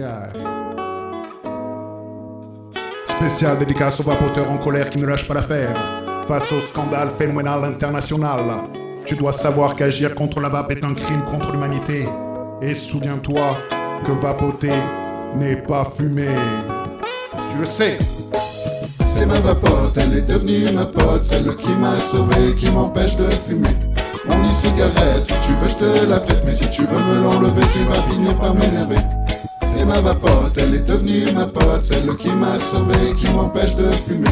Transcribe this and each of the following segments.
aïe aïe. Spécial dédicace aux vapoteurs en colère qui ne lâchent pas l'affaire. Face au scandale phénoménal international, tu dois savoir qu'agir contre la vape est un crime contre l'humanité. Et souviens-toi que vapoter n'est pas fumer. Je le sais. C'est ma vapote, elle est devenue ma pote, celle qui m'a sauvé, qui m'empêche de fumer. Mon e-cigarette, si tu veux je te la prête, mais si tu veux me l'enlever, tu vas finir par m'énerver. C'est ma vapote, elle est devenue ma pote, celle qui m'a sauvé, qui m'empêche de fumer.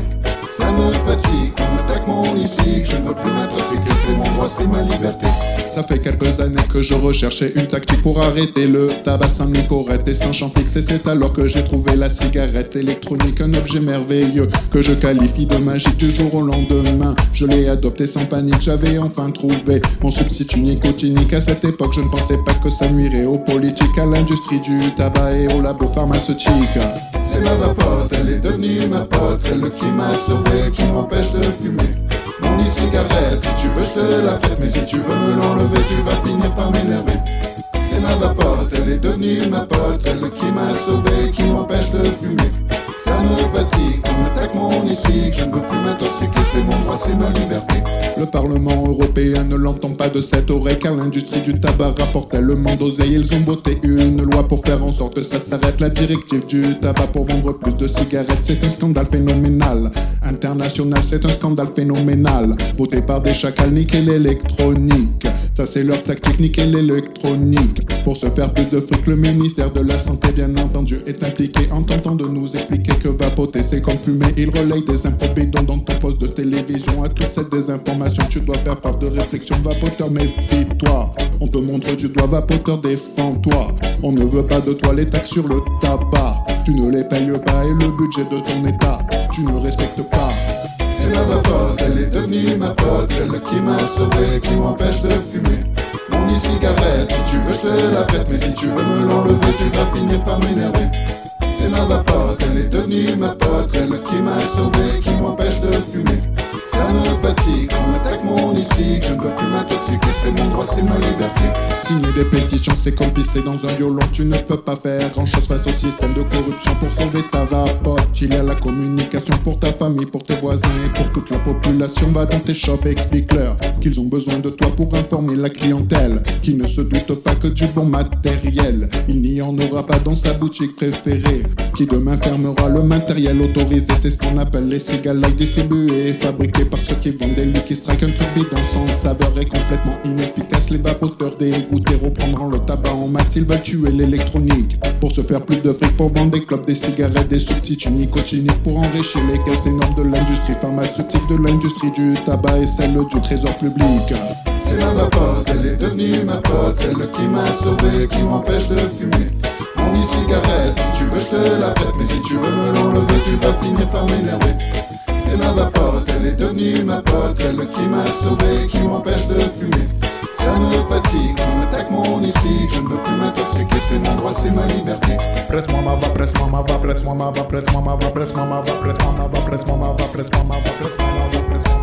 Ça me fatigue, on attaque mon ici, que je ne veux plus m'intoxiquer, c'est mon droit, c'est ma liberté. Ça fait quelques années que je recherchais une tactique pour arrêter le tabac sans nicorette et sans champix. Et c'est alors que j'ai trouvé la cigarette électronique, un objet merveilleux que je qualifie de magique du jour au lendemain. Je l'ai adopté sans panique, j'avais enfin trouvé mon substitut nicotinique. À cette époque, je ne pensais pas que ça nuirait aux politiques, à l'industrie du tabac et aux labos pharmaceutiques. C'est ma vapote, elle est devenue ma pote, celle qui m'a sauvé, qui m'empêche de fumer. Mon e-cigarette, si tu veux je te la prête, mais si tu veux me l'enlever, tu vas finir par m'énerver. C'est ma vapote, elle est devenue ma pote, celle qui m'a sauvé, qui m'empêche de fumer. Ça me fatigue, on attaque mon ici, je ne veux plus m'intoxiquer, c'est mon droit, c'est ma liberté. Le Parlement européen ne l'entend pas de cette oreille, car l'industrie du tabac rapporte tellement d'oseille. Ils ont voté une loi pour faire en sorte que ça s'arrête. La directive du tabac pour vendre plus de cigarettes, c'est un scandale phénoménal. International, c'est un scandale phénoménal. Voté par des chacals, niquer l'électronique. Ça c'est leur tactique, niquer l'électronique. Pour se faire plus de fric, le ministère de la Santé, bien entendu, est impliqué en tentant de nous expliquer que vapoter c'est comme fumer. Il relaye des infos bidons dans ton poste de télévision. À toute cette désinformation, tu dois faire part de réflexion. Vapoteur, méfie-toi. On te montre du doigt, vapoteur, défends-toi. On ne veut pas de toi les taxes sur le tabac. Tu ne les payes pas et le budget de ton état, tu ne respectes pas. C'est ma vapote, elle est devenue ma pote, celle qui m'a sauvé, qui m'empêche de fumer. Mon e-cigarette, si tu veux je te la prête, mais si tu veux me l'enlever, tu vas finir par m'énerver. C'est ma vapote, elle est devenue ma pote, celle qui m'a sauvé, qui m'empêche de fumer. Ça me fatigue, on attaque mon ici, que je ne veux plus m'intoxiquer, c'est mon droit, c'est ma liberté. Signer des pétitions, c'est comme pisser dans un violon. Tu ne peux pas faire grand chose face au système de corruption. Pour sauver ta vapote, il y a la communication pour ta famille, pour tes voisins et pour toute la population. Va dans tes shops et explique-leur qu'ils ont besoin de toi pour informer la clientèle, qui ne se doute pas que du bon matériel il n'y en aura pas dans sa boutique préférée, qui demain fermera le matériel autorisé. C'est ce qu'on appelle les cigales distribuées et fabriquées par ceux qui vendent des Lucky Strike. Un truc bidon sans saveur et complètement inefficace. Les vapoteurs dégoûtés reprendront le tabac en masse. Ils veulent tuer l'électronique pour se faire plus de fric, pour vendre des clopes, des cigarettes, des substituts nicotiniques, pour enrichir les caisses énormes de l'industrie pharmaceutique, de l'industrie du tabac et celle du trésor public. C'est ma vapote, elle est devenue ma pote, celle qui m'a sauvé, qui m'empêche de fumer. Mon e-cigarette, si tu veux je te la prête, mais si tu veux me l'enlever, tu vas finir par m'énerver. C'est ma vapote, elle est devenue ma pote, celle qui m'a sauvé, qui m'empêche de fumer. Ça me fatigue, on attaque mon ici, je ne veux plus m'intoxiquer, c'est mon droit, c'est ma liberté. Presse-moi ma va, presse-moi ma va, presse-moi ma va, presse-moi ma va, presse-moi ma va, presse-moi ma va, presse-moi ma va, presse-moi ma va, presse-moi ma va, presse-moi ma va.